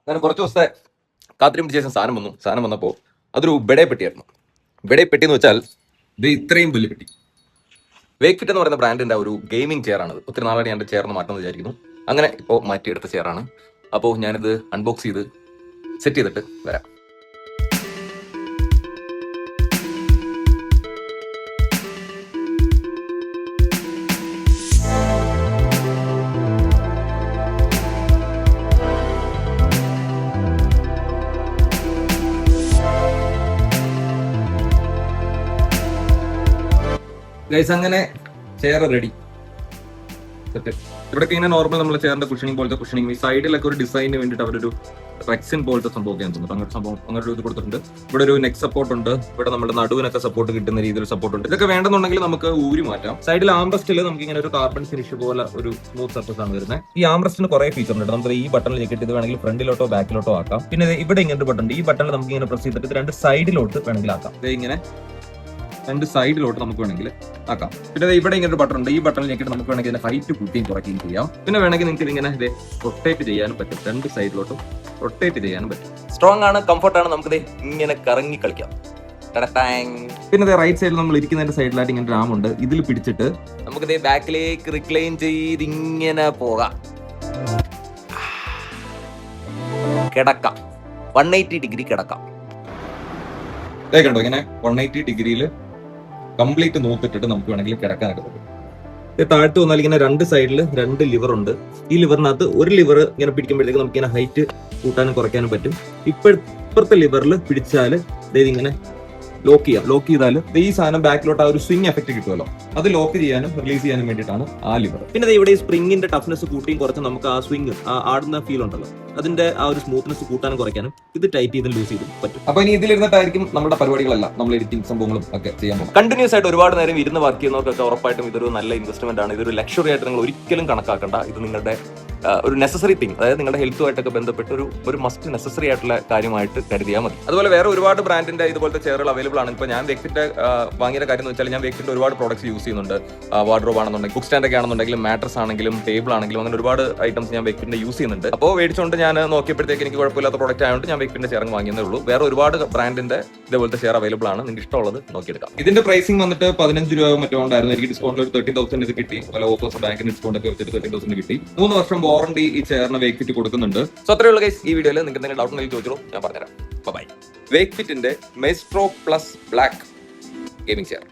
ഞാൻ കുറച്ച് ദിവസത്തെ കാത്തിരിപ്പിന് ശേഷം സാധനം വന്നപ്പോൾ അതൊരു ബെഡേ പെട്ടിയായിരുന്നു. ബെഡേ പെട്ടി എന്ന് വെച്ചാൽ ഇത് ഇത്രയും വലിയ പെട്ടി. വേക്ക്ഫിറ്റ് എന്ന് പറയുന്ന ബ്രാൻഡിന്റെ ഒരു ഗെയിമിംഗ് ചെയറാണ്. ഒത്തിരി നാളായിട്ട് ഞാൻ ചെയറിന് മാറ്റം വിചാരിക്കുന്നു. അങ്ങനെ ഇപ്പോൾ മാറ്റിയെടുത്ത ചെയറാണ്. അപ്പോൾ ഞാനിത് അൺബോക്സ് ചെയ്ത് സെറ്റ് ചെയ്തിട്ട് വരാം. ഗൈസ്, അങ്ങനെ ചെയർ റെഡി. ഇവിടെ ഇങ്ങനെ നോർമൽ നമ്മൾ ചെയറിന്റെ കുഷനിങ് പോലത്തെ കുഷനിങ്, ഈ സൈഡിലൊക്കെ ഒരു ഡിസൈനിന് വേണ്ടിയിട്ട് അവരൊരു റെക്സിൻ പോലത്തെ സംഭവം ഞാൻ തോന്നുന്നു. അങ്ങനെ ഇത് കൊടുത്തിട്ടുണ്ട്. ഇവിടെ ഒരു നെക്ക് സപ്പോർട്ട് ഉണ്ട്. ഇവിടെ നമ്മുടെ നടുവിനൊക്കെ സപ്പോർട്ട് കിട്ടുന്ന രീതിയിൽ സപ്പോർട്ട് ഉണ്ട്. ഇതൊക്കെ വേണമെന്നുണ്ടെങ്കിൽ നമുക്ക് ഊരി മാറ്റാം. സൈഡിൽ ആംബ്രസ്റ്റിൽ നമുക്ക് ഇങ്ങനെ ഒരു കാർബൺ ഫിനിഷ് പോലെ ഒരു സ്മൂത്ത് സർഫസ് ആണ് വരുന്നത്. ഈ ആംബ്രസ്റ്റിന് കുറെ ഫീച്ചർ ഉണ്ട്. നമുക്ക് ഈ ബട്ടണിൽ ഞെക്കിട്ട് ഇത് വേണമെങ്കിൽ ഫ്രണ്ടിലോട്ടോ ബാക്കിലോട്ടോ ആക്കാം. പിന്നെ ഇവിടെ ഇങ്ങനെ ഒരു ബട്ടൺ ഉണ്ട്. ഈ ബട്ടണിൽ നമുക്ക് ഇങ്ങനെ പ്രസ് ചെയ്തിട്ട് ഇത് രണ്ട് സൈഡിലോട്ട് വേണമെങ്കിൽ ആക്കാം. ഇത് ഇങ്ങനെ രണ്ട് സൈഡിലോട്ട് നമുക്ക് വേണമെങ്കിൽ ആക്കാം. പിന്നെ ഇവിടെ ഇങ്ങനെ ഒരു ബട്ടൺ ഉണ്ട്. ഈ ബട്ടണിൽ ഞെക്കിട്ട് നമുക്ക് വേണമെങ്കിൽ ഇതിന്റെ ഹൈറ്റ് കൂട്ടിയും കുറയ്ക്കുകയും ചെയ്യാം. പിന്നെ വേണമെങ്കിൽ നിങ്ങൾക്ക് ഇങ്ങനെ ഇത് റൊട്ടേറ്റ് ചെയ്യാനും പറ്റും. രണ്ട് സൈഡിലോട്ടും റൊട്ടേറ്റ് ചെയ്യാനും പറ്റും. സ്ട്രോങ് ആണ്, കംഫർട്ടാണ്. നമുക്കിത് ഇങ്ങനെ കറങ്ങി കളിക്കാം. പിന്നെ റൈറ്റ് സൈഡിൽ നമ്മൾ ഇരിക്കുന്നതിന്റെ സൈഡിലായിട്ട് ഇങ്ങനെ ഒരു ആമുണ്ട്. ഇതിൽ പിടിച്ചിട്ട് നമുക്കിത് ബാക്കിലേക്ക് റിക്ലൈൻ ചെയ്ത് ഇങ്ങനെ പോകാം, കിടക്കാം. 180 ഡിഗ്രി കിടക്കാം. കണ്ടോ, ഇങ്ങനെ 180 ഡിഗ്രിയിൽ കംപ്ലീറ്റ് നോക്കിട്ടിട്ട് നമുക്ക് വേണമെങ്കിൽ കിടക്കാനൊക്കെ പറ്റും. താഴ്ത്തു വന്നാൽ ഇങ്ങനെ രണ്ട് സൈഡിൽ രണ്ട് ലിവർ ഉണ്ട്. ഈ ലിവറിനകത്ത് ഒരു ലിവർ ഇങ്ങനെ പിടിക്കുമ്പോഴത്തേക്ക് നമുക്ക് ഇങ്ങനെ ഹൈറ്റ് കൂട്ടാനും കുറയ്ക്കാനും പറ്റും. ഇപ്പോഴത്തെ ലിവറിൽ പിടിച്ചാൽ ഇങ്ങനെ ലോക്ക് ചെയ്യാം. ലോക്ക് ചെയ്താൽ ഈ സാധനം ബാക്കിലോട്ട് ആ ഒരു സ്വിംഗ് എഫക്ട് കിട്ടുമല്ലോ, അത് ലോക്ക് ചെയ്യാനും റിലീസ് ചെയ്യാനും വേണ്ടിയിട്ടാണ് ആ ലിവർ. പിന്നെ ഇവിടെ ഈ സ്പ്രിംഗിന്റെ ടഫ്നെസ് കൂട്ടിയും കുറച്ച് നമുക്ക് ആ സ്വിംഗ് ആടുന്ന ഫീൽ ഉണ്ടല്ലോ, അതിന്റെ ആ ഒരു സ്മൂത്ത്നെസ് കൂട്ടാനും കുറയ്ക്കാനും ഇത് ടൈറ്റ് ചെയ്ത് ലൂസ് ചെയ്ത് പറ്റും. അപ്പൊ ഇനി ഇതിലിരുന്നിട്ടായിരിക്കും നമ്മുടെ പരിപാടികളെല്ലാം, നമ്മൾ എഡിറ്റിംഗ് സംഭവങ്ങളും ഒക്കെ ചെയ്യാൻ പോകും. കണ്ടിന്യൂസ് ആയിട്ട് ഒരുപാട് നേരം ഇരുന്ന് വർക്ക് ചെയ്യുന്നവർക്കൊക്കെ ഉറപ്പായിട്ടും ഇതൊരു നല്ല ഇൻവെസ്റ്റ്മെന്റ് ആണ്. ഇതൊരു ലക്ഷറി ആയിട്ട് നിങ്ങൾ ഒരിക്കലും കണക്കാക്കണ്ട. ഇത് നിങ്ങളുടെ ഒരു നെസസറി തിങ്, അതായത് നിങ്ങളുടെ ഹെൽത്തുമായിട്ടൊക്കെ ബന്ധപ്പെട്ട് ഒരു മസ്റ്റ് നെസസറി ആയിട്ടുള്ള കാര്യമായിട്ട് കരുതിയാൽ മതി. അതുപോലെ വേറെ ഒരുപാട് ബ്രാൻഡിന്റെ ഇതുപോലത്തെ ചെയറുകൾ അവൈലബിൾ ആണ്. ഇപ്പോൾ ഞാൻ വേക്ക്ഫിറ്റ് വാങ്ങിയ കാര്യം എന്ന് വെച്ചാൽ ഞാൻ വേക്ക്ഫിറ്റ് ഒരുപാട് പ്രോഡക്ട്സ് യൂസ് ചെയ്യുന്നുണ്ട്. വാർഡ്രോബ് ആണെന്നുണ്ടെങ്കിൽ, ബുക്ക് സ്റ്റാൻഡ് ഒക്കെ ആണെന്നുണ്ടെങ്കിലും, മാട്രസ് ആണെങ്കിലും, ടേബിൾ ആണെങ്കിലും, അങ്ങനെ ഒരുപാട് ഐറ്റംസ് ഞാൻ വേക്ക്ഫിറ്റിന്റെ യൂസ് ചെയ്യുന്നുണ്ട്. അപ്പോൾ മേടിച്ചുകൊണ്ട് ഞാൻ നോക്കിയപ്പോഴത്തേക്ക് എനിക്ക് കുഴപ്പമില്ലാത്ത പ്രോഡക്റ്റ് ആയതുകൊണ്ട് ഞാൻ വേക്ക്ഫിറ്റിന്റെ ചെയർ വാങ്ങിയതേ ഉള്ളൂ. വേറെ ഒരുപാട് ബ്രാൻഡിന്റെ ഇതുപോലത്തെ ചെയർ അവൈലബിൾ ആണ്. നിങ്ങൾക്ക് ഇഷ്ടമുള്ളത് നോക്കിയെടുക്കാം. ഇതിന്റെ പ്രൈസിംഗ് വന്നിട്ട് 15 രൂപ മറ്റോ ഉണ്ടായിരുന്നു. എനിക്ക് ഡിസ്കൗണ്ടിൽ ഒരു 30,000 ഇത് കിട്ടി. പല ഓഫേഴ്സ് ബാങ്കിന് ഡിസ്കൗണ്ട് ഒക്കെ വെച്ചിട്ട് 30,000 കിട്ടി. 3 വർഷം വാറണ്ടി ഈ ചെയർ വേക്ക്ഫിറ്റ് കൊടുക്കുന്നുണ്ട്. സോ അത്രയുള്ള ഗൈസ് ഈ വീഡിയോയിൽ. നിങ്ങൾക്ക് എന്തെങ്കിലും ഡൗട്ട് ഉണ്ടെങ്കിൽ ചോദിച്ചോളൂ, ഞാൻ പറഞ്ഞുതരാം. ബൈ. വേക്ക്ഫിറ്റിന്റെ Maestro plus black gaming chair.